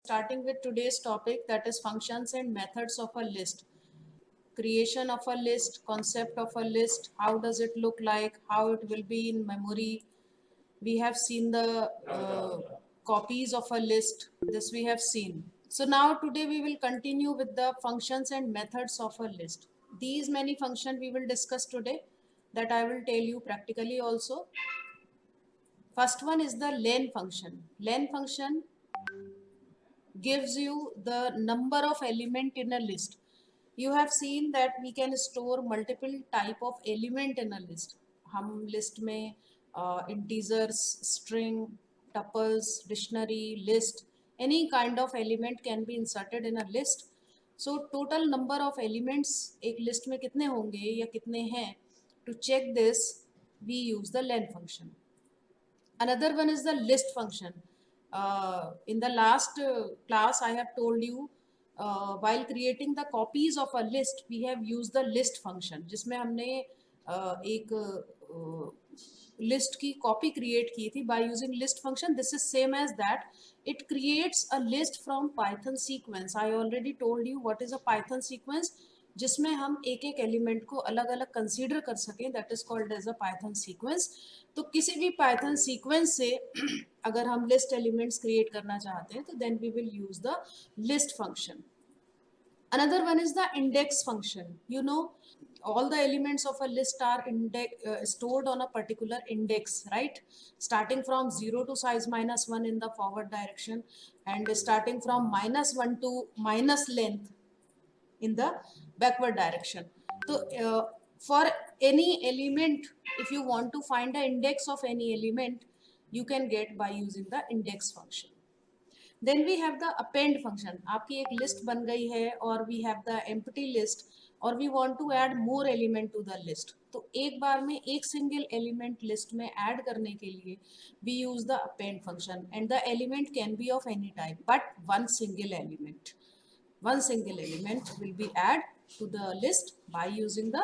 starting with today's topic, that is functions and methods of a list. Creation of a list, concept of a list, how does it look like, how it will be in memory. We have seen the copies of a list, this we have seen. So now today we will continue with the functions and methods of a list. These many functions we will discuss today, that I will tell you practically also. First one is the len function. Len function gives you the number of element in a list. You have seen that we can store multiple type of element in a list. हम list में integers, string, tuples, dictionary, list, any kind of element can be inserted in a list. So total number of elements एक list में कितने होंगे या कितने हैं, to check this we use the len function. Another one is the list function. In the last class, I have told you while creating the copies of a list, we have used the list function, जिसमें हमने एक list की copy create की थी by using list function. This is same as that. It creates a list from Python sequence. I already told you what is a Python sequence, जिसमें हम एक एक एलिमेंट को अलग अलग कंसीडर कर सकें, that is called as a Python sequence. तो किसी भी पाइथन सीक्वेंस से अगर हम लिस्ट एलिमेंट्स क्रिएट करना चाहते हैं तो then we will use the list function. Another one is the index function. You know, all the elements of a list are stored on a particular index, right? Starting from 0 to size -1 in the forward direction, and starting from -1 to minus length in the backward direction. So for any element, if you want to find the index of any element, you can get by using the index function. Then we have the append function. आपकी एक list बन गई है और we have the empty list और we want to add more element to the list. तो एक बार में एक single element list में add करने के लिए we use the append function, and the element can be of any type but one single element. One single element will be added to the list by using the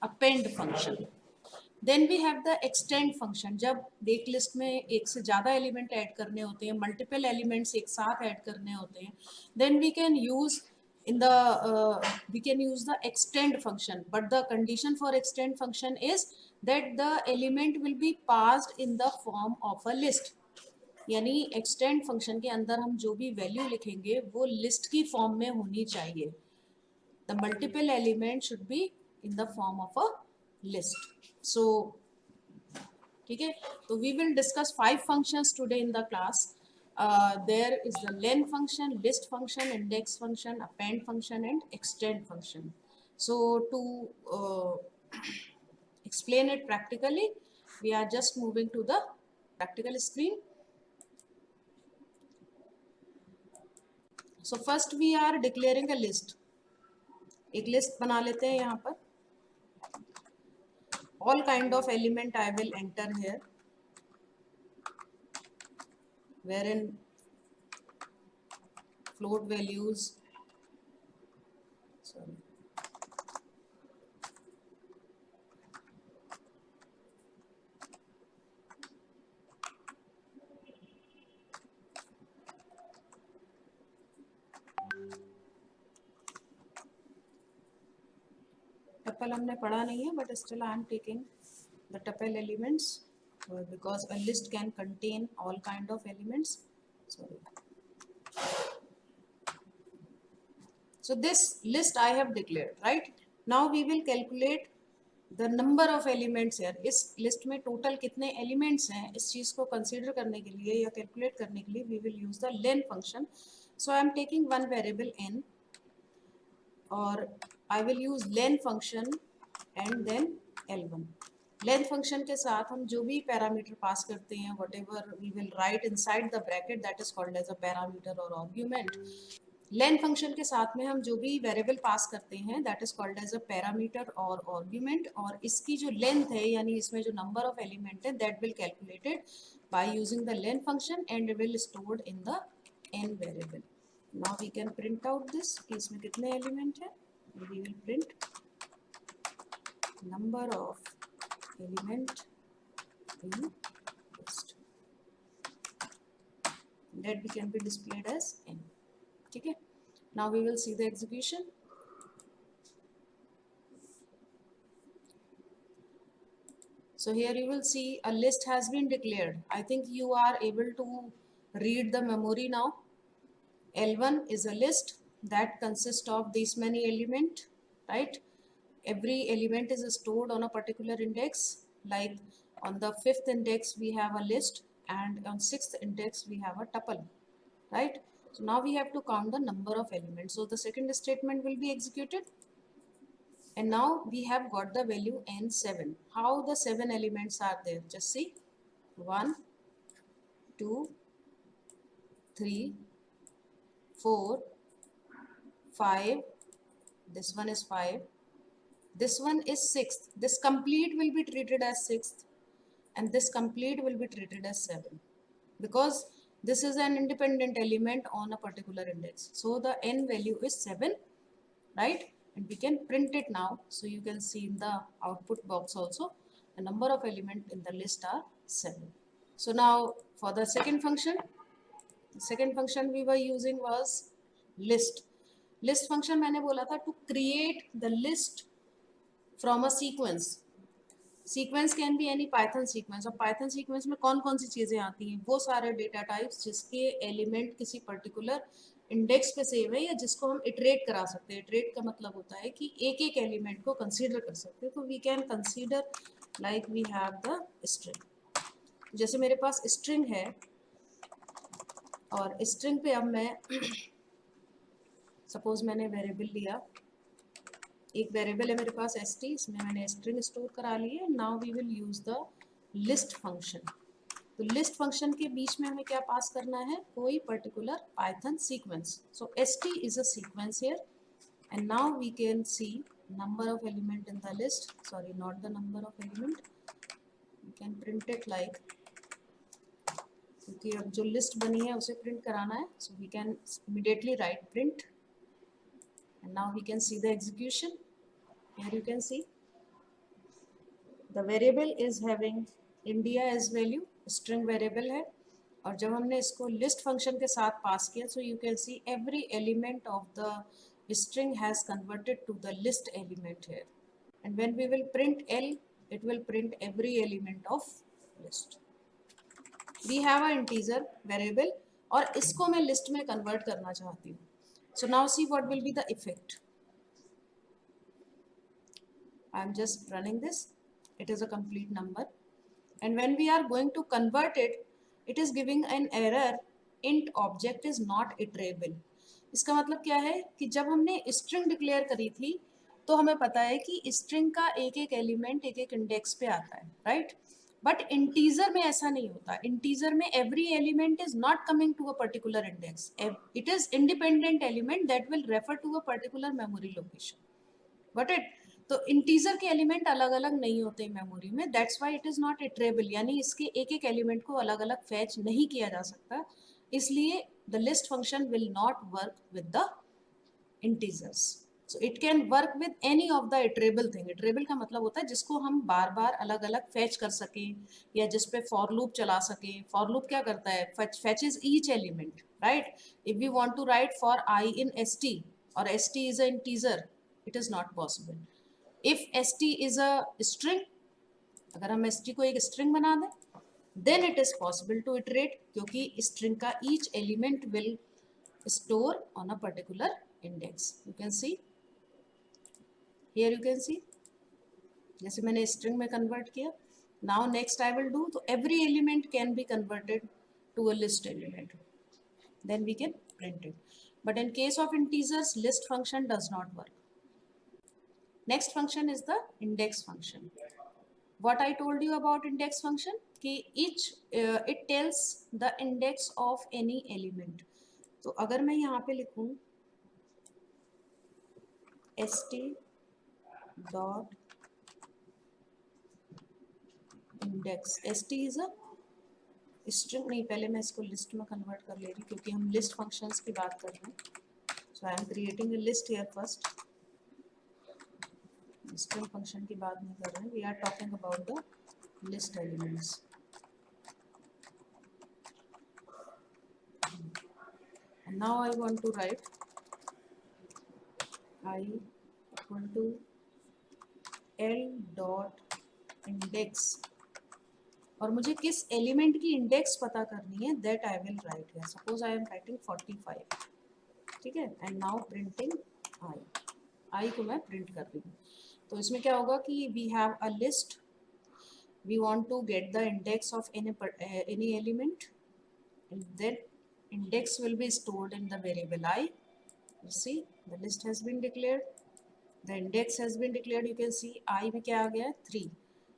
append function. Then we have the extend function. जब एक list में एक से ज़्यादा element add करने होते हैं, multiple elements एक साथ ऐड करने होते हैं, then we can use the extend function. But the condition for extend function is that the element will be passed in the form of a list. यानी extend function के अंदर हम जो भी वैल्यू लिखेंगे वो लिस्ट की फॉर्म में होनी चाहिए. The multiple element should be in the form of a list. So ठीक है, तो we will discuss 5 functions today in the class. There is the len function, list function, index function, append function and extend function. So to explain it practically, we are just moving to the practical screen. So first we are declaring a list. एक list बना लेते हैं यहाँ पर. All kind of element I will enter here, wherein float values, sorry, tuple हमने पढ़ा नहीं है, but still I am taking the tuple elements because a list can contain all kind of elements. Sorry. So this list I have declared, right? Now we will calculate the number of elements here. इस list में total कितने elements हैं, इस चीज को consider करने के लिए या calculate करने के लिए we will use the len function. So I am taking one variable n और I will use len function and then L1. Len function के साथ हम जो भी पैरामीटर पास करते हैं, whatever we will write inside the bracket, that is called as a parameter or argument. len function के साथ में हम जो भी वेरिएबल पास करते हैं, that is called as a parameter or argument. और इसकी जो लेंथ है यानी इसमें जो नंबर ऑफ एलिमेंट है, that will calculated by using the len function and will stored in the n variable. Now we can print out this कि इसमें कितने एलिमेंट है. We will print number of element in list, that we can be displayed as n. ठीक है, now we will see the execution. So here you will see a list has been declared. I think you are able to read the memory now. L1 is a list that consists of these many elements, right? Every element is stored on a particular index. Like on the 5th index we have a list, and on 6th index we have a tuple, right? So now we have to count the number of elements. So the second statement will be executed, and now we have got the value n7. How the 7 elements are there? Just see, 1 2 3 4 5. This one is 5. This one is 6th. This complete will be treated as 6th, and this complete will be treated as 7, because this is an independent element on a particular index. So the n value is 7, right? And we can print it now. So you can see in the output box also the number of elements in the list are 7. So now for the second function, the second function we were using was list. List function मैंने बोला था to create the list from a sequence. Sequence can be any Python sequence. और Python sequence में कौन कौन सी चीज़ें आती हैं? वो सारे डेटा टाइप्स जिसके एलिमेंट किसी पर्टिकुलर इंडेक्स पे सेव है या जिसको हम इटरेट करा सकते हैं. इटरेट का मतलब होता है कि एक एक एलिमेंट को कंसीडर कर सकते हैं. तो we can consider like we have the string. जैसे मेरे पास स्ट्रिंग है, और स्ट्रिंग पे अब मैं सपोज मैंने वेरिएबल लिया, एक वेरिएबल है मेरे पास st, इसमें मैंने स्ट्रिंग स्टोर करा ली है. Now we will use the list function. तो लिस्ट फंक्शन के बीच में हमें क्या पास करना है? कोई particular Python sequence. So st is a sequence here, and now we can see number of element in the list. Sorry, not the number of element. We can print it like, क्योंकि अब जो list बनी है उसे print कराना है. So we can immediately write print, and now we can see the execution. Here you can see the variable is having India as value, string variable है. और जब हमने इसको list function के साथ पास किया, so you can see every element of the string has converted to the list element here. And when we will print L, it will print every element of list. We have a integer variable, और इसको मैं list में convert करना चाहती हूँ. So now see what will be the effect. I am just running this. It is a complete number, and when we are going to convert it, it is giving an error, int object is not iterable. इसका मतलब क्या है कि जब हमने string declare करी थी तो हमें पता है कि string का एक एक एलिमेंट एक एक इंडेक्स पे आता है, राइट? बट इंटीजर में ऐसा नहीं होता. इंटीजर में every element is not coming to a particular index. It is independent element that will refer to a particular memory location. Got it? तो इंटीजर के एलिमेंट अलग अलग नहीं होते मेमोरी में. That's why it is not iterable, यानी इसके एक एक एलिमेंट को अलग अलग फैच नहीं किया जा सकता. इसलिए the list function will not work with the integers. So it can work with any of the iterable thing. Iterable का मतलब होता है जिसको हम बार बार अलग अलग फैच कर सकें, या जिस पे फॉर लूप चला सकें. फॉर लूप क्या करता है? Fetches each element, right? If we want to write for i in st, और st is a integer, it is not possible. If st is a string, अगर हम st को एक string बना दें, then it is possible to iterate, क्योंकि string का each element will store on a particular index. You can see here, you can see जैसे मैंने string में convert किया. Now next I will do, तो every element can be converted to a list element. Then we can print it. But in case of integers, list function does not work. Next function is the index function. What I told you about index function, कि each it tells the index of any element. तो अगर मैं यहाँ पे लिखूँ st dot index, st is a string. नहीं, पहले मैं इसको list में convert कर ले रही, क्योंकि हम list functions की बात कर रहे हैं. So I am creating a list here first. string function की बात नहीं कर रहे हैं. We are talking about the list elements. And now I want to write I equal to L dot index, और मुझे किस एलिमेंट की इंडेक्स पता करनी है, that I will write here. Suppose I am writing 45, ठीक है, एंड नाउ प्रिंटिंग आई को मैं प्रिंट कर रही हूँ. तो इसमें क्या होगा कि we have a list, we want to get the index of any element, and then index will be stored in the variable I. You see the list has been declared, the index has been declared. You can see I में क्या आ गया है 3.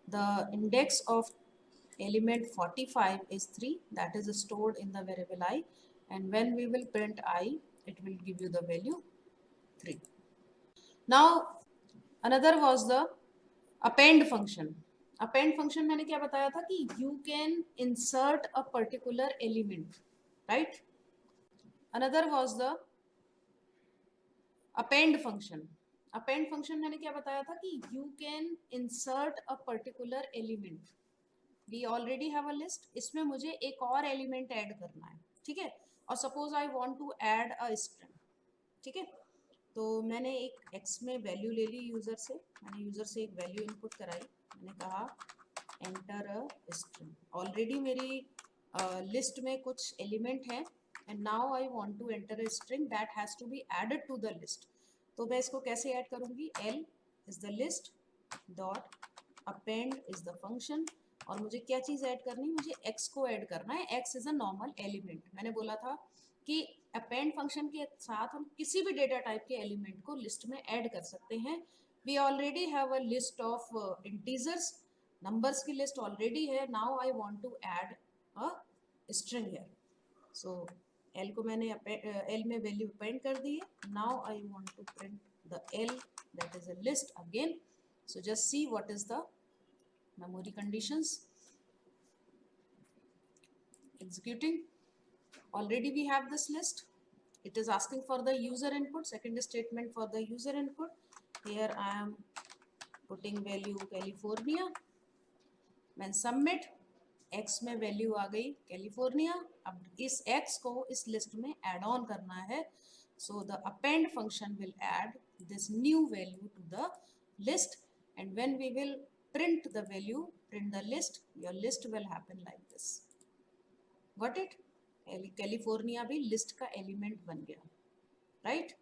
The index of element 45 is 3, that is stored in the variable I, and when we will print I, it will give you the value 3. Now another was the append function. Append function मैंने क्या बताया था कि you can insert a particular element, right. Another was the append function. Append function मैंने क्या बताया था कि you can insert a particular element. We already have a list, इसमें मुझे एक और एलिमेंट ऐड करना है, ठीक है. और suppose I want to add a string, ठीक है. तो मैंने एक एक्स में वैल्यू ले ली यूजर से, मैंने यूजर से एक वैल्यू इनपुट कराई, मैंने कहा एंटर अ स्ट्रिंग. ऑलरेडी मेरी लिस्ट में कुछ एलिमेंट है, and now I want to enter a string that has to be added to the list. तो मैं इसको कैसे ऐड करूंगी, L is the list dot append is the function. और मुझे क्या चीज ऐड करनी है, मुझे एक्स को ऐड करना है. X is a normal element. मैंने बोला था कि अपेंड फंक्शन के साथ हम किसी भी डेटा टाइप के एलिमेंट को लिस्ट में ऐड कर सकते हैं. We already have a list of integers, numbers की लिस्ट ऑलरेडी है. Now I want to add a string here. So L को मैंने एल में वैल्यू अपेंड कर दी है. Now I want to print the L that is a list again. So just see what is the memory conditions. Executing. Already we have this list. It is asking for the user input, second statement for the user input. Here I am putting value California. When submit, x में value आ गई California. अब इस x को इस list में add on करना है. So the append function will add this new value to the list, and when we will print the value, print the list, your list will happen like this. Got it? California भी list का element बन गया, right.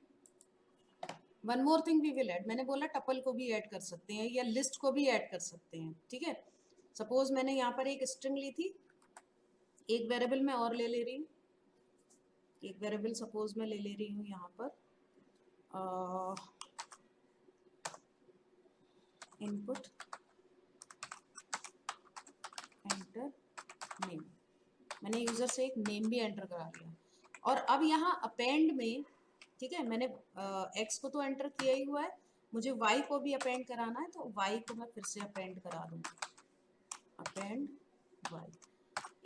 One more thing we will add. मैंने बोला tuple को भी add कर सकते हैं या लिस्ट को भी ऐड कर सकते हैं, ठीक है. सपोज मैंने यहाँ पर एक स्ट्रिंग ली थी, एक वेरिएबल में और ले रही हूँ. एक वेरिएबल सपोज मैं ले रही हूँ यहाँ पर इनपुट एंटर नेम. मैंने यूजर से एक नेम भी एंटर करा दिया. और अब यहाँ अपेंड में, ठीक है, मैंने एक्स को तो एंटर किया ही हुआ है, मुझे वाई को भी अपेंड कराना है. तो वाई को मैं फिर से अपेंड करा दूंगी, अपेंड वाई.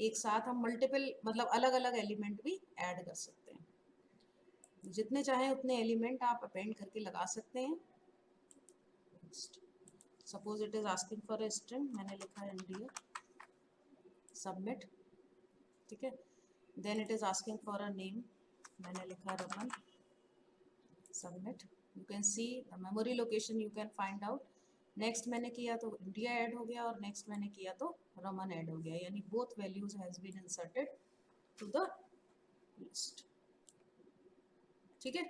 एक साथ हम मल्टीपल मतलब अलग अलग एलिमेंट भी ऐड कर सकते हैं. जितने चाहें उतने एलिमेंट आप अपेंड करके लगा सकते हैं. Suppose it is asking for a string, मैंने लिखा है इंडिया. सबमिट, ठीक है. Then it is asking for a name, मैंने लिखा Raman. Submit. You can see the memory location you can find out. Next मैंने किया तो इंडिया ऐड हो गया, और नेक्स्ट मैंने किया तो रमन ऐड हो गया, यानी both values has been inserted to the list. ठीक है,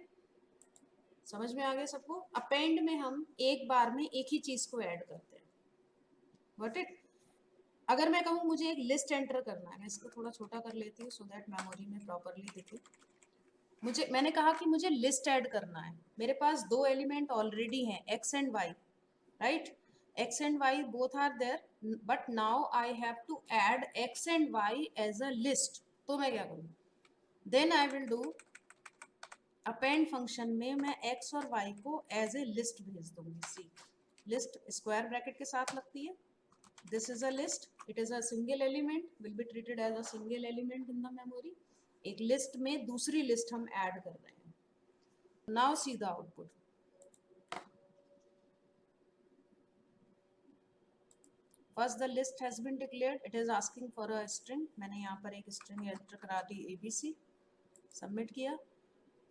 समझ में आ गया सबको. अपेंड में हम एक बार में एक ही चीज को ऐड करते हैं. Got it. अगर मैं कहूँ मुझे एक लिस्ट एंटर करना है, मैं इसको थोड़ा छोटा कर लेती हूँ सो दैट मेमोरी में प्रॉपरली दिखे. मैंने कहा कि मुझे लिस्ट ऐड करना है. मेरे पास दो एलिमेंट ऑलरेडी हैं, X and Y, right. X and Y both are there, but now I have to add X and Y as a list. तो मैं क्या करूँ, then I will do append function में मैं एक्स और Y को as a list भेज दूंगी. सी, लिस्ट स्क्वायर ब्रैकेट के साथ लगती है. This is a list, it is a single element, will be treated as a single element in the memory. एक लिस्ट में दूसरी लिस्ट हम ऐड कर रहे हैं. Now see the output. First the list has been declared, it is asking for a string. मैंने यहाँ पर एक स्ट्रिंग एंटर करा दी ABC. सबमिट किया.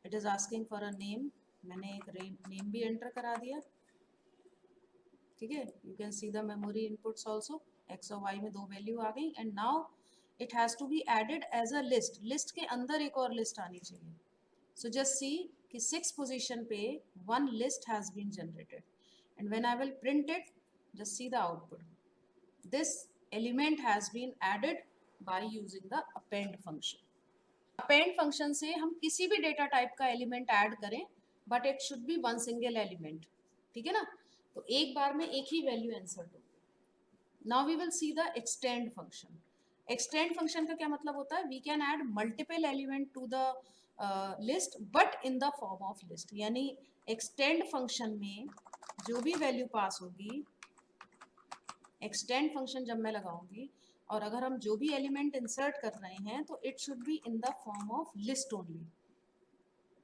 It is asking for a name, मैंने एक नेम भी एंटर करा दिया, ठीक है। You can see the memory inputs also, X और वाई में 2 वैल्यू आ गई, and now it has to be added as a list, list के अंदर एक और लिस्ट आनी चाहिए। सो जस्ट सी कि 6 पोजीशन पे 1 list has been generated, and when I will print it, just see the output, this element has been added by using the append function. Append function से हम किसी भी डेटा टाइप का element add करें, but it should be one single element, ठीक है ना, तो एक बार में एक ही वैल्यू इंसर्ट हो। Now we will see the extend function. Extend function का क्या मतलब होता है, we can add multiple element to the list but in the form of list, यानी एक्सटेंड फंक्शन में जो भी वैल्यू पास होगी, एक्सटेंड फंक्शन जब मैं लगाऊंगी और अगर हम जो भी एलिमेंट इंसर्ट कर रहे हैं तो it should be in the form of list only.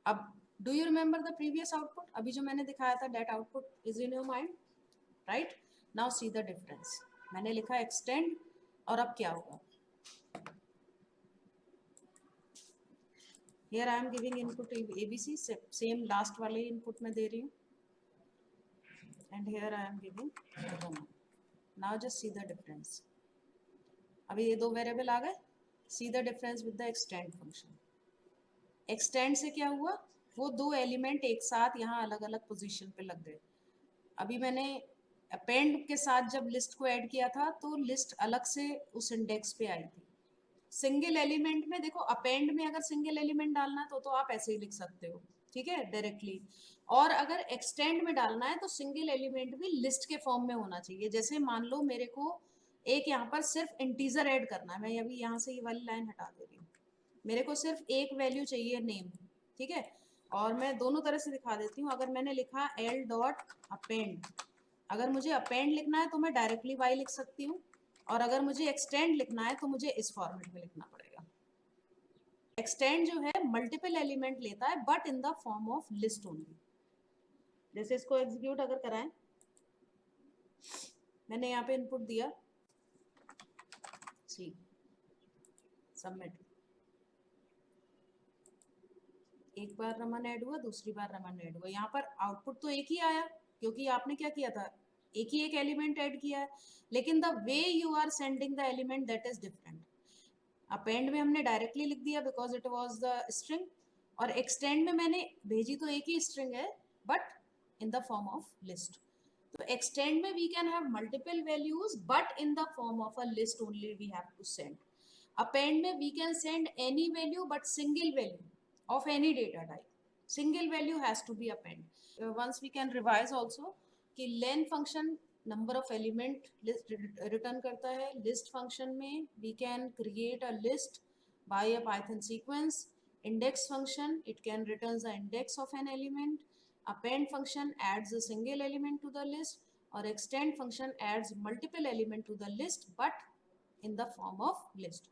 अब do you remember the previous output, अभी जो मैंने दिखाया था, that output is in your mind, right. Now see the difference, मैंने लिखा एक्सटेंड और अब क्या होगा, here I am giving input ABC, same last वाले इनपुट में दे रही हूँ, and here I am giving Raman. Now just see the difference, अभी ये 2 वेरिएबल आ गए, सी the difference with the extend function. Extend से क्या हुआ, वो 2 एलिमेंट एक साथ यहाँ अलग अलग पोजीशन पे लग गए। अभी मैंने अपेंड के साथ जब लिस्ट को ऐड किया था तो लिस्ट अलग से उस इंडेक्स पे आई थी। सिंगल एलिमेंट में देखो, अपेंड में अगर सिंगल एलिमेंट डालना है तो आप ऐसे ही लिख सकते हो, ठीक है, डायरेक्टली, और अगर एक्सटेंड में डालना है तो सिंगल एलिमेंट भी लिस्ट के फॉर्म में होना चाहिए। जैसे मान लो मेरे को एक यहाँ पर सिर्फ इंटीजर ऐड करना है, मैं अभी यहाँ से ये वाली लाइन हटा दे रही हूँ, मेरे को सिर्फ एक वैल्यू चाहिए नेम, ठीक है, और मैं दोनों तरह से दिखा देती हूँ। अगर मैंने लिखा l डॉट अपेंड, अगर मुझे अपेंड लिखना है तो मैं डायरेक्टली y लिख सकती हूँ, और अगर मुझे एक्सटेंड लिखना है तो मुझे इस फॉर्मेट में लिखना पड़ेगा। एक्सटेंड जो है मल्टीपल एलिमेंट लेता है but in the form of list only. जैसे इसको एग्जीक्यूट अगर कराएं, मैंने यहाँ पे इनपुट दिया, सी सबमिट, एक बार रमन ऐड हुआ, दूसरी बार रमन ऐड हुआ, यहाँ पर आउटपुट तो एक ही आया क्योंकि आपने क्या किया था, एक ही एक एलिमेंट ऐड किया है, लेकिन the way you are sending the element that is different. Append में हमने डायरेक्टली लिख दिया because it was the string, और एक्सटेंड में मैंने भेजी तो एक ही स्ट्रिंग है but in the form of list. तो एक्सटेंड में we can have multiple values but in the form of a list only we have to send. Append में we can send any value but single value of any data type, single value has to be append. Once we can revise also कि len function number of element list return करता है, list function में we can create a list by a Python sequence, index function it can return the index of an element, append function adds a single element to the list, or extend function adds multiple element to the list but in the form of list.